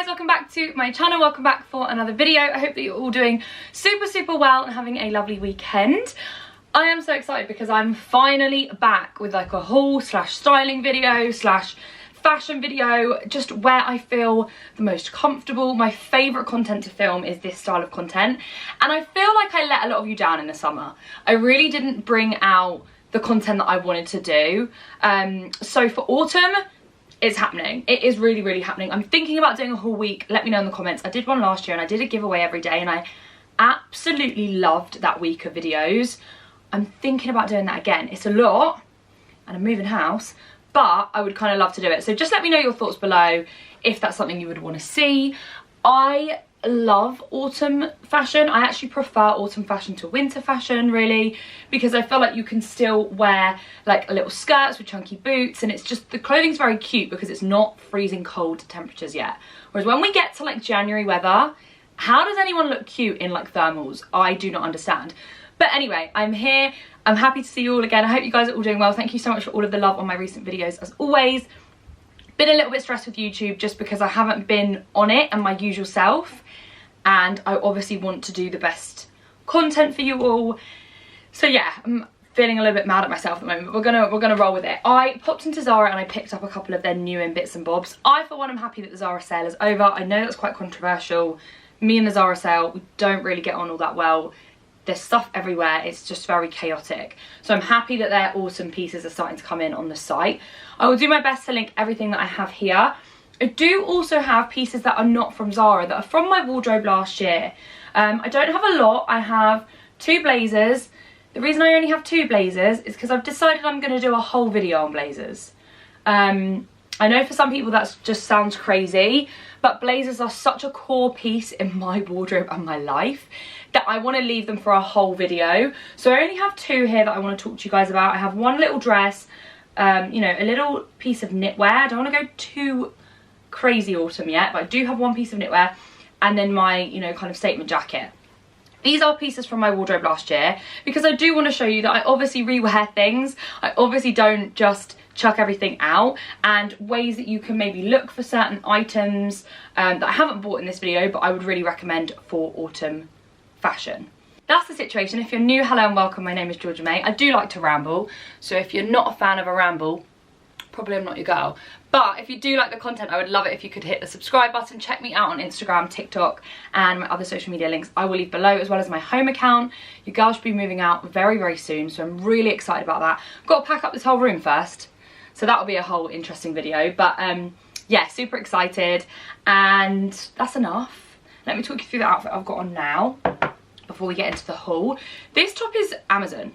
guys, welcome back to my channel. Welcome back for another video. I hope that you're all doing super well and having a lovely weekend. I am so excited because I'm finally back with like a haul slash styling video slash fashion video, just where I feel the most comfortable. My favourite content to film is this style of content, and I feel like I let a lot of you down in the summer. I really didn't bring out the content that I wanted to do. So for autumn, it's happening. It is really happening. I'm thinking about doing a whole week. Let me know in the comments. I did one last year and I did a giveaway every day and I absolutely loved that week of videos. I'm thinking about doing that again. It's a lot and I'm moving house, but I would kind of love to do it. So just let me know your thoughts below if that's something you would want to see. I love autumn fashion. I actually prefer autumn fashion to winter fashion, really, because I feel like you can still wear like little skirts with chunky boots, and it's just, the clothing's very cute because it's not freezing cold temperatures yet. Whereas when we get to like January weather, how does anyone look cute in like thermals? I do not understand. But anyway, I'm here. I'm happy to see you all again. I hope you guys are all doing well. Thank you so much for all of the love on my recent videos, as always. Been a little bit stressed with YouTube just because I haven't been on it and my usual self, and I obviously want to do the best content for you all. So yeah, I'm feeling a little bit mad at myself at the moment, but we're gonna roll with it. I popped into Zara and I picked up a couple of their new in bits and bobs. I for one am happy that the Zara sale is over. I know that's quite controversial. Me and the Zara sale, we don't really get on all that well. There's stuff everywhere, it's just very chaotic. So I'm happy that their autumn pieces are starting to come in on the site. I will do my best to link everything that I have here. I do also have pieces that are not from Zara, that are from my wardrobe last year. I don't have a lot. I have 2 blazers. The reason I only have 2 blazers is because I've decided I'm going to do a whole video on blazers. I know for some people that just sounds crazy, but blazers are such a core piece in my wardrobe and my life that I want to leave them for a whole video. So I only have 2 here that I want to talk to you guys about. I have one little dress, you know, a little piece of knitwear. I don't want to go too crazy autumn yet, but I do have one piece of knitwear, and then my, you know, kind of statement jacket. These are pieces from my wardrobe last year because I do want to show you that I obviously rewear things. I obviously don't just chuck everything out, and ways that you can maybe look for certain items that I haven't bought in this video but I would really recommend for autumn fashion. That's the situation. If you're new, hello and welcome. My name is Georgiamay. I do like to ramble, so if you're not a fan of a ramble, probably I'm not your girl. But if you do like the content, I would love it if you could hit the subscribe button. Check me out on Instagram, TikTok, and my other social media links I will leave below, as well as my home account. Your girl should be moving out very soon, so I'm really excited about that. I've got to pack up this whole room first, so that'll be a whole interesting video. But yeah, super excited, and that's enough. Let me talk you through the outfit I've got on now before we get into the haul. This top is Amazon.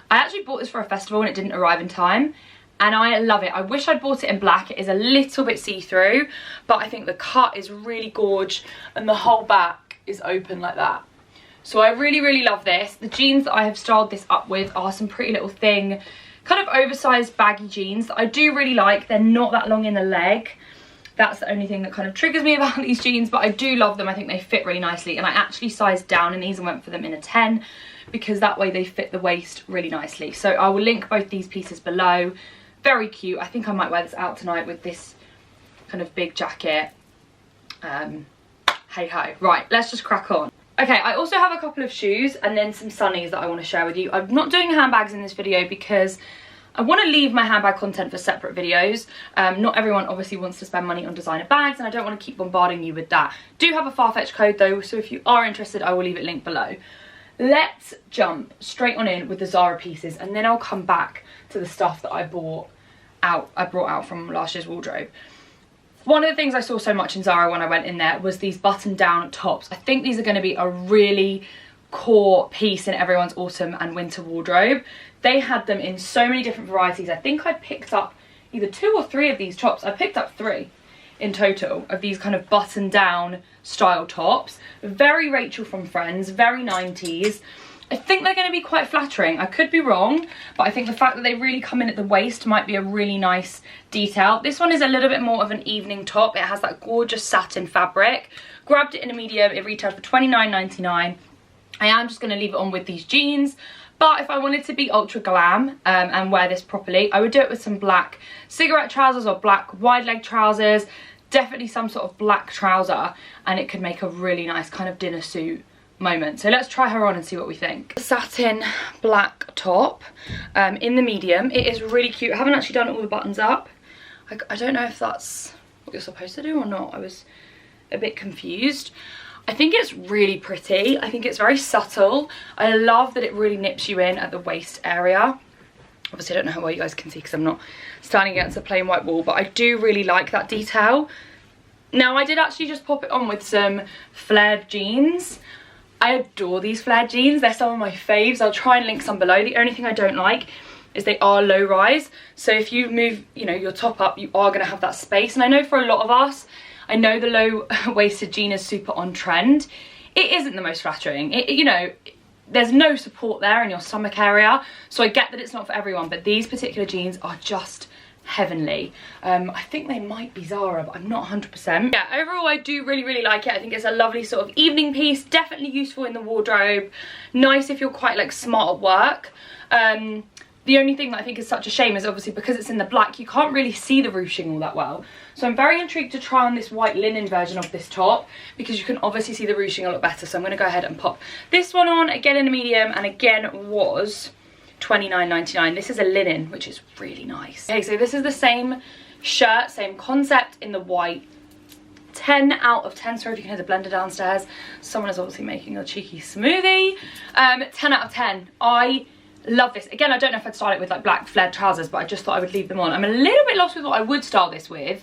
I actually bought this for a festival and it didn't arrive in time, and I love it. I wish I'd bought it in black. It is a little bit see-through, but I think the cut is really gorge and the whole back is open like that. So I really love this. The jeans that I have styled this up with are some Pretty Little Thing, kind of oversized baggy jeans that I do really like. They're not that long in the leg. That's the only thing that kind of triggers me about these jeans, but I do love them. I think they fit really nicely, and I actually sized down in these and went for them in a 10 because that way they fit the waist really nicely. So I will link both these pieces below. Very cute. I think I might wear this out tonight with this kind of big jacket. Hey ho. Right, let's just crack on. Okay, I also have a couple of shoes and then some sunnies that I want to share with you. I'm not doing handbags in this video because I want to leave my handbag content for separate videos. Not everyone obviously wants to spend money on designer bags, and I don't want to keep bombarding you with that. Do have a Farfetch code though, so if you are interested, I will leave it linked below. Let's jump straight on in with the Zara pieces, and then I'll come back to the stuff that I brought out from last year's wardrobe. One of the things I saw so much in Zara when I went in there was these button down tops. I think these are going to be a really core piece in everyone's autumn and winter wardrobe. They had them in so many different varieties. I think I picked up either 2 or 3 of these tops. I picked up 3 in total of these kind of button down style tops. Very Rachel from Friends, very 90s. I think they're going to be quite flattering. I could be wrong, but I think the fact that they really come in at the waist might be a really nice detail. This one is a little bit more of an evening top. It has that gorgeous satin fabric. Grabbed it in a medium. It retailed for $29.99. I am just going to leave it on with these jeans. But if I wanted to be ultra glam and wear this properly, I would do it with some black cigarette trousers or black wide leg trousers. definitely some sort of black trouser, and it could make a really nice kind of dinner suit moment. So let's try her on and see what we think. Satin black top in the medium. It is really cute. I haven't actually done all the buttons up. I don't know if that's what you're supposed to do or not. I was a bit confused. I think it's really pretty. I think it's very subtle. I love that it really nips you in at the waist area. Obviously I don't know how well you guys can see because I'm not standing against a plain white wall, but I do really like that detail. Now I did actually just pop it on with some flared jeans. I adore these flared jeans. They're some of my faves. I'll try and link some below. The only thing I don't like is they are low rise. So if you move, you know, your top up, you are gonna have that space. And I know for a lot of us, I know the low waisted jean is super on trend. It isn't the most flattering. You know, there's no support there in your stomach area. So I get that it's not for everyone, but these particular jeans are just heavenly. I think they might be Zara, but I'm not 100%. Yeah, overall I do really like it. I think it's a lovely sort of evening piece, definitely useful in the wardrobe, nice if you're quite like smart at work. The only thing that I think is such a shame is obviously because it's in the black, you can't really see the ruching all that well. So I'm very intrigued to try on this white linen version of this top because you can obviously see the ruching a lot better. So I'm going to go ahead and pop this one on, again in a medium, and again was $29.99. This is a linen, which is really nice. Okay, so this is the same shirt, same concept in the white. 10 out of 10. Sorry if you can hear the blender downstairs. Someone is obviously making a cheeky smoothie. 10 out of 10. I love this. Again, I don't know if I'd style it with like black flared trousers, but I just thought I would leave them on. I'm a little bit lost with what I would style this with.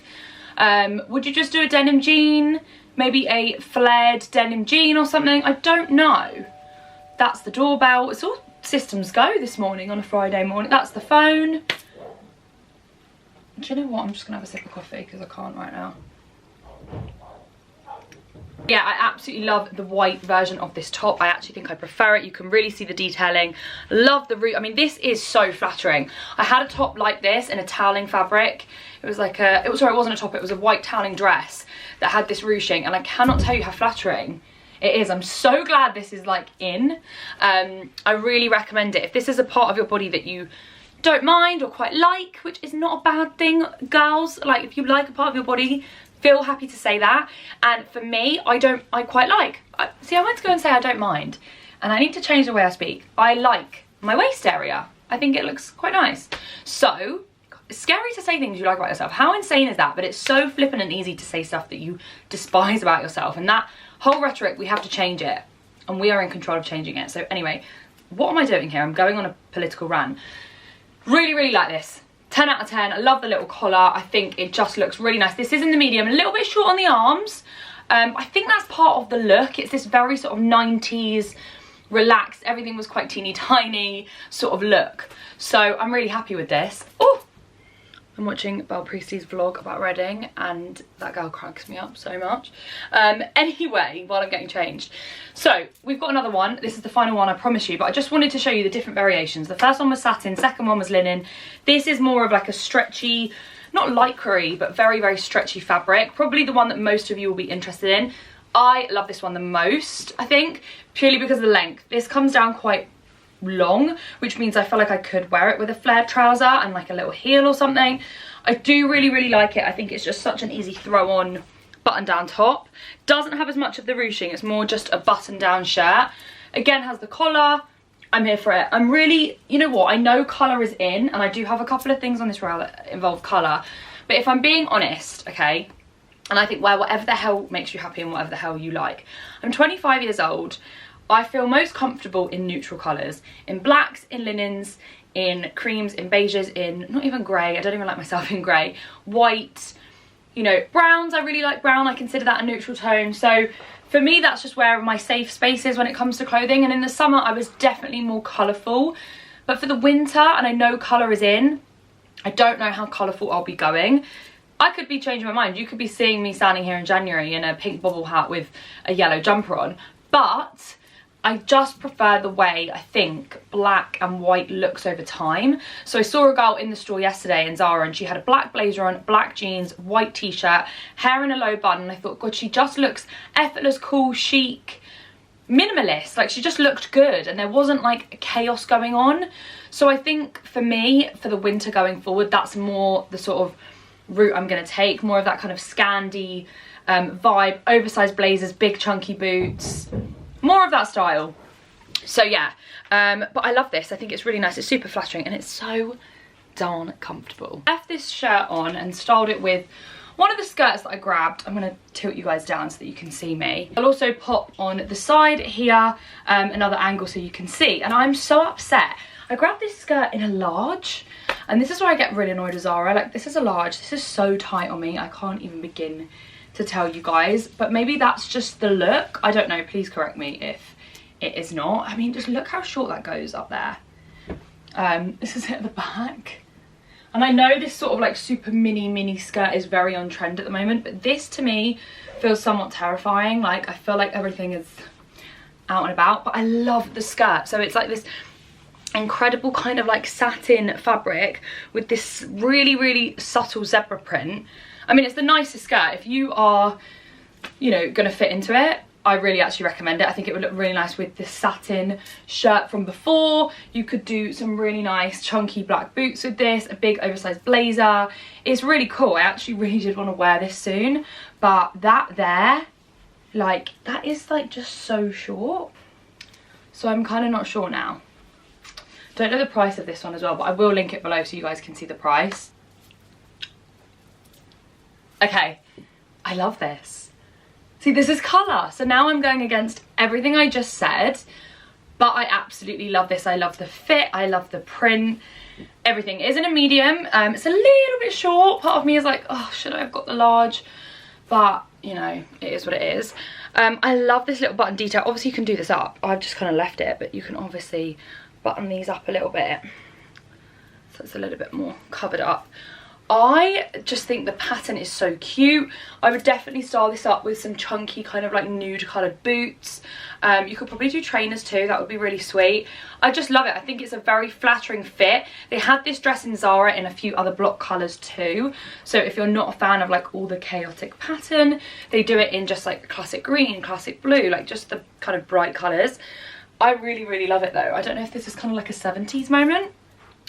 Would you just do a denim jean? Maybe a flared denim jean or something? I don't know. That's the doorbell. It's all systems go this morning on a Friday morning. That's the phone. Do you know what? I'm just gonna have a sip of coffee because I can't right now. Yeah, I absolutely love the white version of this top. I actually think I prefer it. You can really see the detailing. Love the root. I mean, this is so flattering. I had a top like this in a toweling fabric. It was like a, sorry, it wasn't a top, it was a white toweling dress that had this ruching, and I cannot tell you how flattering it is. I'm so glad this is like in. I really recommend it. If this is a part of your body that you don't mind or quite like, which is not a bad thing, girls, like if you like a part of your body, feel happy to say that. And for me, I quite like. See, I went to go and say I don't mind, and I need to change the way I speak. I like my waist area. I think it looks quite nice. So, it's scary to say things you like about yourself. How insane is that? But it's so flippant and easy to say stuff that you despise about yourself. And that whole rhetoric, we have to change it. And we are in control of changing it. So anyway, what am I doing here? I'm going on a political rant. Really like this. 10 out of 10. I love the little collar. I think it just looks really nice. This is in the medium, a little bit short on the arms. I think that's part of the look. It's this very sort of 90s, relaxed, everything was quite teeny tiny sort of look. So I'm really happy with this. Oh, I'm watching Belle Priestley's vlog about Reading, and that girl cracks me up so much. Anyway, while I'm getting changed. So we've got another one. This is the final one, I promise you, but I just wanted to show you the different variations. The first one was satin, second one was linen. This is more of like a stretchy, not lycra-y, but very stretchy fabric. Probably the one that most of you will be interested in. I love this one the most, I think, purely because of the length. This comes down quite long, which means I feel like I could wear it with a flared trouser and like a little heel or something. I do really like it. I think it's just such an easy throw on button down top. Doesn't have as much of the ruching, it's more just a button down shirt. Again, has the collar. I'm here for it. I'm really, you know what, I know colour is in, and I do have a couple of things on this rail that involve colour, but if I'm being honest, okay, and I think, well, whatever the hell makes you happy and whatever the hell you like. I'm 25 years old. I feel most comfortable in neutral colours, in blacks, in linens, in creams, in beiges, in not even grey. I don't even like myself in grey. White, you know, browns. I really like brown. I consider that a neutral tone. So for me, that's just where my safe space is when it comes to clothing. And in the summer, I was definitely more colourful. But for the winter, and I know colour is in, I don't know how colourful I'll be going. I could be changing my mind. You could be seeing me standing here in January in a pink bobble hat with a yellow jumper on. But I just prefer the way I think black and white looks over time. So I saw a girl in the store yesterday in Zara, and she had a black blazer on, black jeans, white t-shirt, hair in a low bun, and I thought, God, she just looks effortless, cool, chic, minimalist. Like, she just looked good, and there wasn't like chaos going on. So I think for me, for the winter going forward, that's more the sort of route I'm going to take. More of that kind of Scandi vibe, oversized blazers, big chunky boots, more of that style. So yeah, but I love this. I think it's really nice. It's super flattering and it's so darn comfortable. I left this shirt on and styled it with one of the skirts that I grabbed. I'm going to tilt you guys down so that you can see me. I'll also pop on the side here another angle so you can see. And I'm so upset. I grabbed this skirt in a large, and this is where I get really annoyed with Zara. Like, this is a large. This is so tight on me. I can't even begin to tell you guys. But maybe that's just the look. I don't know. Please correct me if it is not. I mean, just look how short that goes up there. This is it at the back. And I know this sort of like super mini skirt is very on trend at the moment, but this to me feels somewhat terrifying. Like, I feel like everything is out and about, but I love the skirt. So it's like this incredible kind of like satin fabric with this really subtle zebra print. I mean, it's the nicest skirt. If you are, you know, gonna fit into it, I really actually recommend it. I think it would look really nice with the satin shirt from before. You could do some really nice chunky black boots with this, a big oversized blazer. It's really cool. I actually really did want to wear this soon, but that there, like, that is like just so short. So I'm kind of not sure now. Don't know the price of this one as well, but I will link it below so you guys can see the price. Okay, I love this. See, this is colour. So now I'm going against everything I just said, but I absolutely love this. I love the fit. I love the print. Everything. It is in a medium. It's a little bit short. Part of me is like, oh, should I have got the large? But, you know, it is what it is. I love this little button detail. Obviously, you can do this up. I've just kind of left it, but you can obviously button these up a little bit. So it's a little bit more covered up. I just think the pattern is so cute. I would definitely style this up with some chunky kind of like nude coloured boots. You could probably do trainers too. That would be really sweet. I just love it. I think it's a very flattering fit. They had this dress in Zara in a few other block colours too. So if you're not a fan of like all the chaotic pattern, they do it in just like classic green, classic blue, like just the kind of bright colours. I really love it though. I don't know if this is kind of like a 70s moment.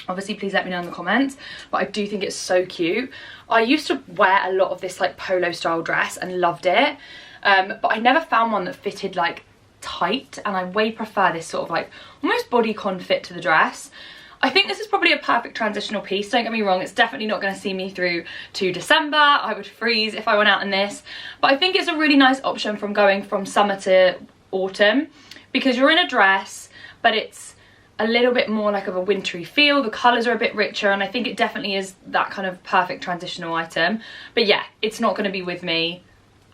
Obviously, please let me know in the comments, but I do think it's so cute. I used to wear a lot of this like polo style dress and loved it, but I never found one that fitted like tight, and I way prefer this sort of like almost bodycon fit to the dress. I think this is probably a perfect transitional piece. Don't get me wrong, it's definitely not going to see me through to December. I would freeze if I went out in this, but I think it's a really nice option from going from summer to autumn, because you're in a dress, but it's a little bit more like of a wintry feel. The colours are a bit richer, and I think it definitely is that kind of perfect transitional item. But yeah, it's not going to be with me,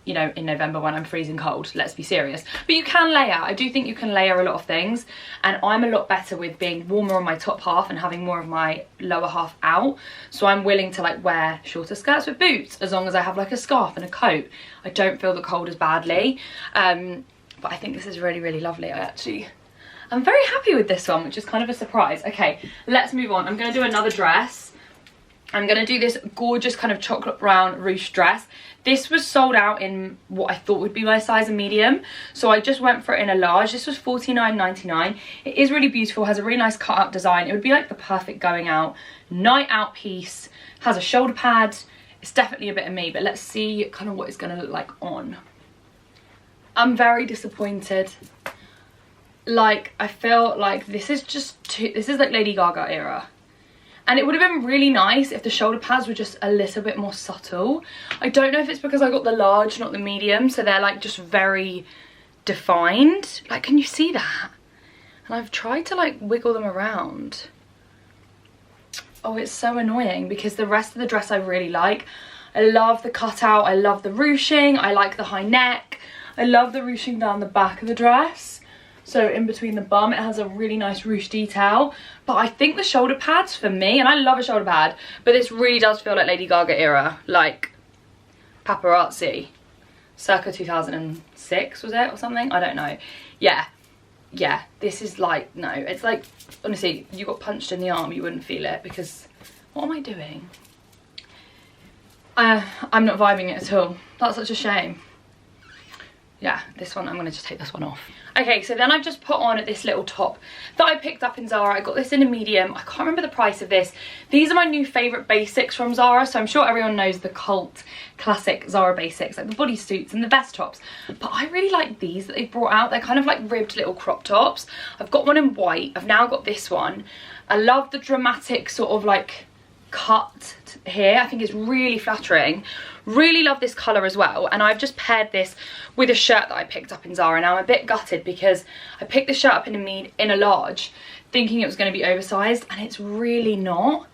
you know, in November when I'm freezing cold. Let's be serious. But you can layer. I do think you can layer a lot of things, and I'm a lot better with being warmer on my top half and having more of my lower half out. So I'm willing to like wear shorter skirts with boots as long as I have like a scarf and a coat. I don't feel the cold as badly. But I think this is really lovely. I'm very happy with this one, which is kind of a surprise. Okay, let's move on. I'm going to do another dress. I'm going to do this gorgeous kind of chocolate brown ruche dress. This was sold out in what I thought would be my size, a medium. So I just went for it in a large. This was $49.99. It is really beautiful, has a really nice cut out design. It would be like the perfect going out, night out piece. Has a shoulder pad. It's definitely a bit of me, but let's see kind of what it's going to look like on. I'm very disappointed. Like, I feel like this is just too, this is like Lady Gaga era. And it would have been really nice if the shoulder pads were just a little bit more subtle. I don't know if it's because I got the large, not the medium, so they're like just very defined. Like, can you see that? And I've tried to like wiggle them around. Oh, it's so annoying because the rest of the dress I really like. I love the cutout, I love the ruching, I like the high neck. I love the ruching down the back of the dress. So in between the bum, it has a really nice ruche detail. But I think the shoulder pads for me, and I love a shoulder pad, but this really does feel like Lady Gaga era, like paparazzi. Circa 2006, was it, or something? I don't know. Yeah, this is like, no, it's like, honestly, you got punched in the arm, you wouldn't feel it, because, what am I doing? I'm not vibing it at all. That's such a shame. yeah, this one, I'm gonna just take this one off. Okay, so then I've just put on this little top that I picked up in Zara. I got this in a medium. I can't remember the price of this. These are my new favorite basics from Zara, so I'm sure everyone knows the cult classic Zara basics, like the bodysuits and the vest tops, but I really like these that they've brought out. They're kind of like ribbed little crop tops. I've got one in white. I've now got this one. I love the dramatic sort of like cut here. I think it's really flattering. Really love this colour as well, and I've just paired this with a shirt that I picked up in Zara. Now I'm a bit gutted because I picked this shirt up in a large thinking it was going to be oversized, and it's really not,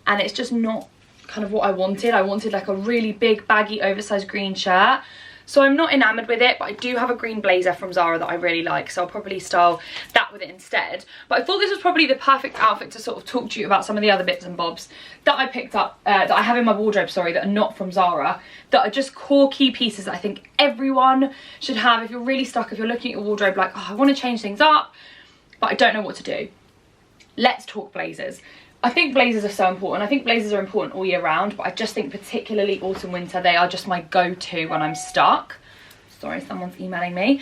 and it's just not kind of what I wanted. I wanted like a really big baggy oversized green shirt, so I'm not enamoured with it, but I do have a green blazer from Zara that I really like, so I'll probably style that with it instead. But I thought this was probably the perfect outfit to sort of talk to you about some of the other bits and bobs that I picked up, that I have in my wardrobe, sorry, that are not from Zara, that are just core key pieces that I think everyone should have if you're really stuck, if you're looking at your wardrobe like, oh, I want to change things up, but I don't know what to do. Let's talk blazers. I think blazers are so important. I think blazers are important all year round, but I just think particularly autumn winter, they are just my go-to when I'm stuck. Sorry, someone's emailing me.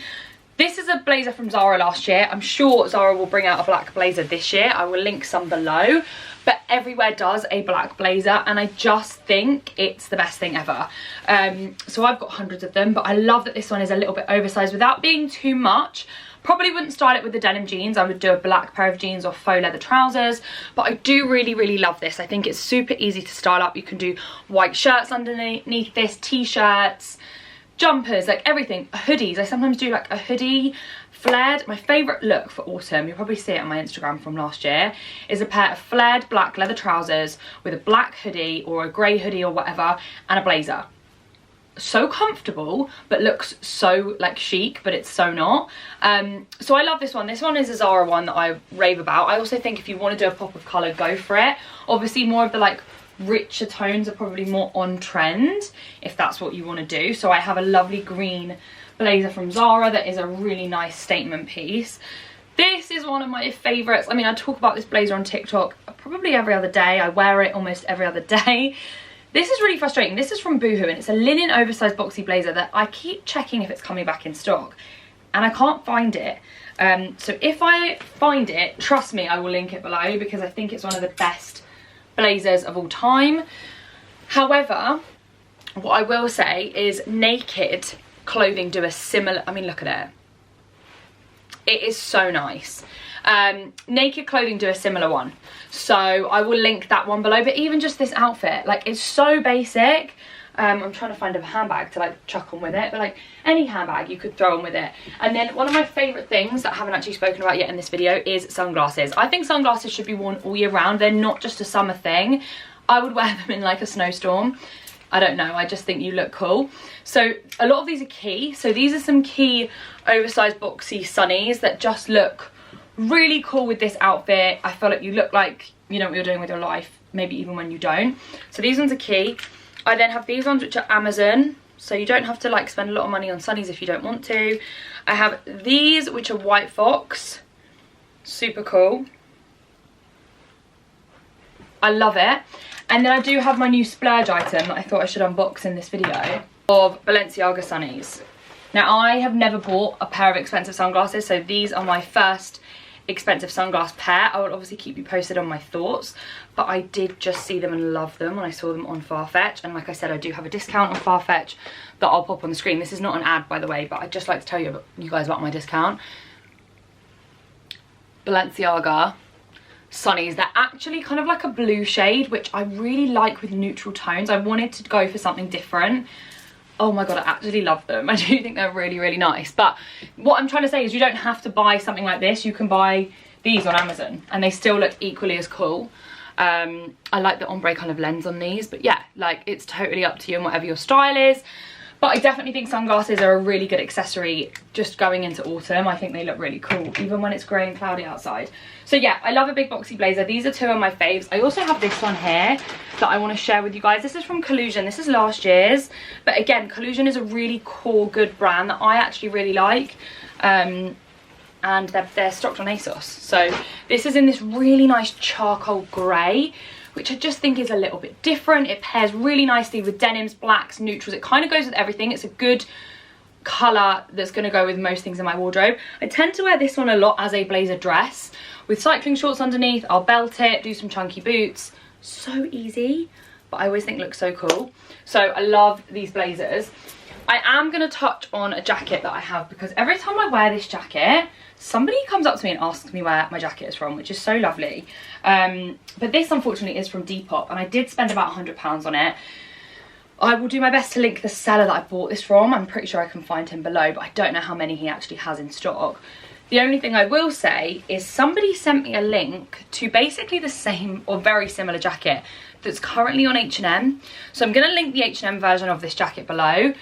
This is a blazer from Zara last year. I'm sure Zara will bring out a black blazer this year. I will link some below, but everywhere does a black blazer, and I just think it's the best thing ever. So I've got hundreds of them, but I love that this one is a little bit oversized without being too much. Probably wouldn't style it with the denim jeans. I would do a black pair of jeans or faux leather trousers, but I do really love this. I think it's super easy to style up. You can do white shirts underneath this, t-shirts, jumpers, like everything, hoodies. I sometimes do like a hoodie flared. My favorite look for autumn, you'll probably see it on my Instagram from last year, is a pair of flared black leather trousers with a black hoodie or a grey hoodie or whatever, and a blazer. So comfortable, but looks so like chic, but it's so not. So I love this one. This one is a Zara one that I rave about. I also think if you want to do a pop of colour, go for it. Obviously more of the like richer tones are probably more on trend if that's what you want to do. So I have a lovely green blazer from Zara that is a really nice statement piece. This is one of my favourites. I mean, I talk about this blazer on TikTok probably every other day. I wear it almost every other day. This is really frustrating. This is from Boohoo, and it's a linen oversized boxy blazer that I keep checking if it's coming back in stock, and I can't find it. So if I find it, trust me, I will link it below because I think it's one of the best blazers of all time. However, what I will say is Naked clothing do a similar, I mean, look at it. It is so nice. Naked clothing do a similar one, so I will link that one below. But even just this outfit, like, it's so basic. I'm trying to find a handbag to like chuck on with it, but like any handbag you could throw on with it. And then one of my favorite things that I haven't actually spoken about yet in this video is sunglasses. I think sunglasses should be worn all year round. They're not just a summer thing. I would wear them in like a snowstorm. I don't know, I just think you look cool. So a lot of these are key. So these are some key oversized boxy sunnies that just look really cool with this outfit. I feel like you look like you know what you're doing with your life, maybe even when you don't. So these ones are key. I then have these ones which are Amazon, so you don't have to like spend a lot of money on sunnies if you don't want to. I have these which are White Fox, super cool. I love it. And then I do have my new splurge item that I thought I should unbox in this video of Balenciaga sunnies. Now I have never bought a pair of expensive sunglasses, so these are my first expensive sunglass pair. I will obviously keep you posted on my thoughts, but I did just see them and love them when I saw them on Farfetch, and like I said, I do have a discount on Farfetch that I'll pop on the screen. This is not an ad, by the way, but I'd just like to tell you guys about my discount. Balenciaga sunnies, they're actually kind of like a blue shade, which I really like with neutral tones. I wanted to go for something different. Oh my god, I actually love them. I do think they're really nice. But what I'm trying to say is you don't have to buy something like this. You can buy these on Amazon and they still look equally as cool. I like the ombre kind of lens on these, but yeah, like it's totally up to you and whatever your style is. But I definitely think sunglasses are a really good accessory just going into autumn. I think they look really cool, even when it's grey and cloudy outside. So yeah, I love a big boxy blazer. These are two of my faves. I also have this one here that I want to share with you guys. This is from Collusion. This is last year's. But again, Collusion is a really cool, good brand that I actually really like. And they're stocked on ASOS. So this is in this really nice charcoal grey, which I just think is a little bit different. It pairs really nicely with denims, blacks, neutrals. It kind of goes with everything. It's a good colour that's going to go with most things in my wardrobe. I tend to wear this one a lot as a blazer dress with cycling shorts underneath. I'll belt it, do some chunky boots. So easy, but I always think looks so cool. So I love these blazers. I am going to touch on a jacket that I have, because every time I wear this jacket, somebody comes up to me and asks me where my jacket is from, which is so lovely. But this unfortunately is from Depop, and I did spend about £100 on it. I will do my best to link the seller that I bought this from. I'm pretty sure I can find him below, but I don't know how many he actually has in stock. The only thing I will say is somebody sent me a link to basically the same or very similar jacket that's currently on H&M. So I'm going to link the H&M version of this jacket below.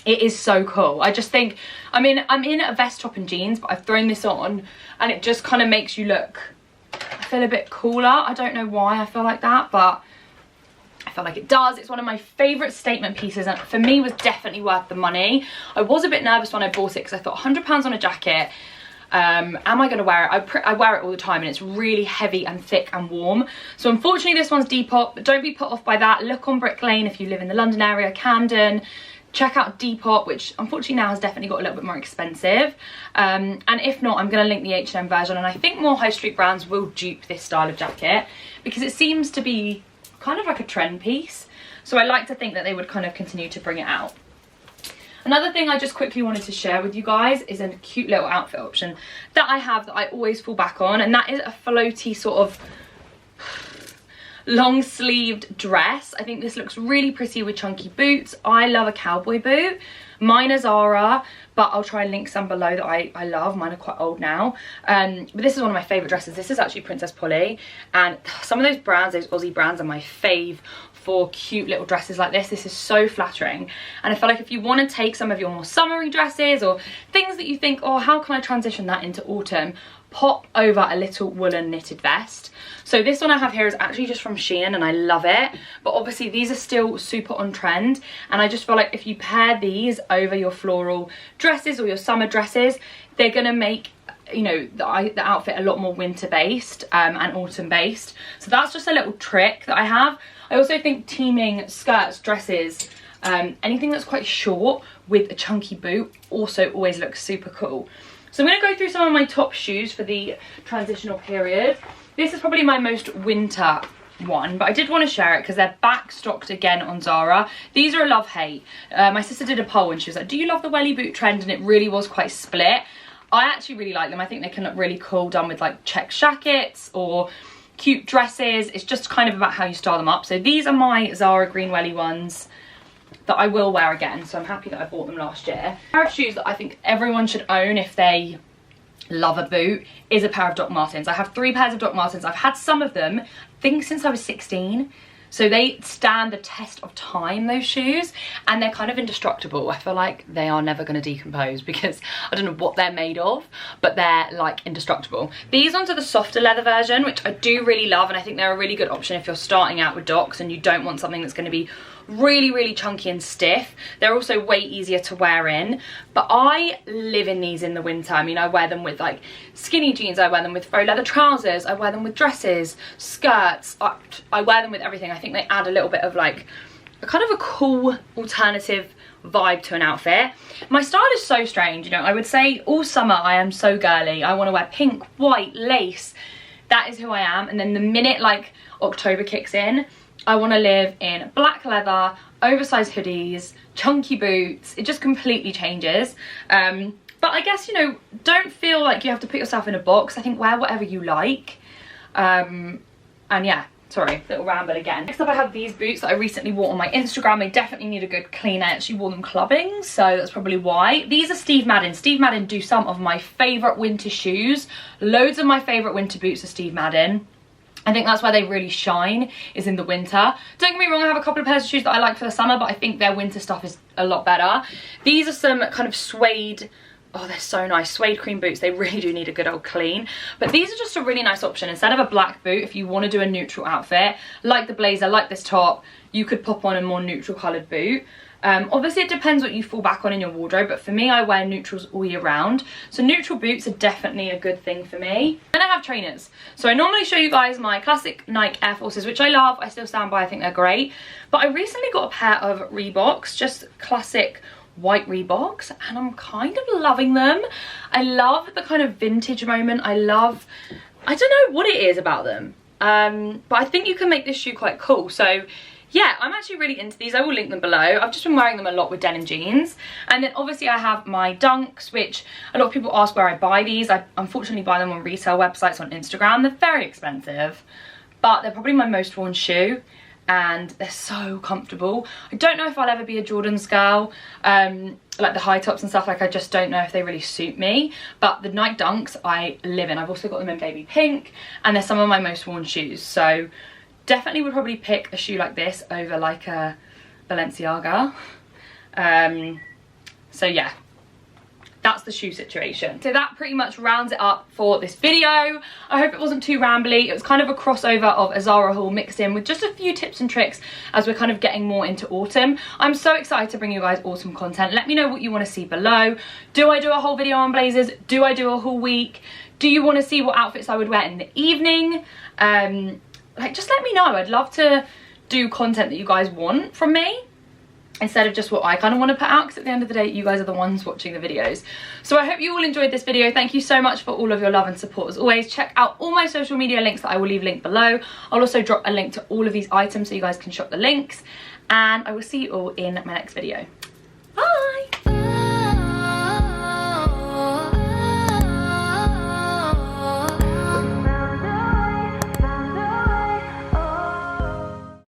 It is so cool. I just think, I'm in a vest top and jeans, but I've thrown this on and it just kind of makes you look, I feel a bit cooler. I don't know why I feel like that, but I feel like it does. It's one of my favourite statement pieces, and for me was definitely worth the money. I was a bit nervous when I bought it because I thought £100 on a jacket, am I going to wear it? I wear it all the time, and it's really heavy and thick and warm. So unfortunately this one's Depop, but don't be put off by that. Look on Brick Lane if you live in the London area, Camden. Check out Depop, which unfortunately now has definitely got a little bit more expensive. And if not, I'm going to link the H&M version, and I think more high street brands will dupe this style of jacket because it seems to be kind of like a trend piece. So I like to think that they would kind of continue to bring it out. Another thing I just quickly wanted to share with you guys is a cute little outfit option that I have that I always fall back on, and that is a floaty sort of long sleeved dress. I think this looks really pretty with chunky boots. I love a cowboy boot. Mine are Zara, but I'll try and link some below that I love. Mine are quite old now. But this is one of my favourite dresses. This is actually Princess Polly, and some of those brands, those Aussie brands, are my fave for cute little dresses like this. This is so flattering, and I feel like if you want to take some of your more summery dresses or things that you think, oh, how can I transition that into autumn, pop over a little woolen knitted vest. So this one I have here is actually just from Shein, and I love it, but obviously these are still super on trend, and I just feel like if you pair these over your floral dresses or your summer dresses, they're gonna make, you know, the outfit a lot more winter based and autumn based. So that's just a little trick that I have. I also think teaming skirts, dresses, anything that's quite short with a chunky boot also always looks super cool. So I'm going to go through some of my top shoes for the transitional period. This is probably my most winter one, but I did want to share it because they're back stocked again on Zara. These are a love-hate. My sister did a poll and she was like, do you love the welly boot trend? And it really was quite split. I actually really like them. I think they can look really cool done with like check jackets or cute dresses. It's just kind of about how you style them up. So these are my Zara green welly ones that I will wear again, so I'm happy that I bought them last year. A pair of shoes that I think everyone should own if they love a boot is a pair of Doc Martens. I have 3 pairs of Doc Martens. I've had some of them, I think, since I was 16. So they stand the test of time, those shoes, and they're kind of indestructible. I feel like they are never going to decompose because I don't know what they're made of, but they're like indestructible. These ones are the softer leather version, which I do really love, and I think they're a really good option if you're starting out with Docs and you don't want something that's going to be really chunky and stiff. They're also way easier to wear in, but I live in these in the winter. I mean, I wear them with like skinny jeans, I wear them with faux leather trousers, I wear them with dresses, skirts, I wear them with everything. I think they add a little bit of like a kind of a cool alternative vibe to an outfit. My style is so strange, you know. I would say all summer I am so girly. I want to wear pink, white, lace. That is who I am. And then the minute like October kicks in, I want to live in black leather, oversized hoodies, chunky boots. It just completely changes. But I guess, you know, don't feel like you have to put yourself in a box. I think wear whatever you like. And yeah, sorry, little ramble again. Next up I have these boots that I recently wore on my Instagram. They definitely need a good clean. I actually wore them clubbing, so that's probably why. These are Steve Madden. Steve Madden do some of my favourite winter shoes. Loads of my favourite winter boots are Steve Madden. I think that's where they really shine, is in the winter. Don't get me wrong, I have a couple of pairs of shoes that I like for the summer, but I think their winter stuff is a lot better. These are some kind of suede, oh, they're so nice, suede cream boots. They really do need a good old clean. But these are just a really nice option. Instead of a black boot, if you want to do a neutral outfit, like the blazer, like this top, you could pop on a more neutral coloured boot. Obviously it depends what you fall back on in your wardrobe, but for me, I wear neutrals all year round. So neutral boots are definitely a good thing for me. And I have trainers. So I normally show you guys my classic Nike Air Forces, which I love. I still stand by, I think they're great. But I recently got a pair of Reeboks, just classic white Reeboks, and I'm kind of loving them. I love the kind of vintage moment. I don't know what it is about them. But I think you can make this shoe quite cool. So yeah, I'm actually really into these. I will link them below. I've just been wearing them a lot with denim jeans. And then obviously I have my Dunks, which a lot of people ask where I buy these. I unfortunately buy them on resale websites on Instagram. They're very expensive, but they're probably my most worn shoe. And they're so comfortable. I don't know if I'll ever be a Jordans girl, like the high tops and stuff. Like, I just don't know if they really suit me, but the Nike Dunks I live in. I've also got them in baby pink, and they're some of my most worn shoes. So definitely would probably pick a shoe like this over like a Balenciaga. So yeah, that's the shoe situation. So that pretty much rounds it up for this video. I hope it wasn't too rambly. It was kind of a crossover of a Zara haul mixed in with just a few tips and tricks as we're kind of getting more into autumn. I'm so excited to bring you guys autumn content. Let me know what you want to see below. Do I do a whole video on blazers? Do I do a whole week? Do you want to see what outfits I would wear in the evening? Like, just let me know. I'd love to do content that you guys want from me, instead of just what I kind of want to put out, because at the end of the day, you guys are the ones watching the videos. So I hope you all enjoyed this video. Thank you so much for all of your love and support as always. Check out all my social media links that I will leave linked below. I'll also drop a link to all of these items so you guys can shop the links, and I will see you all in my next video.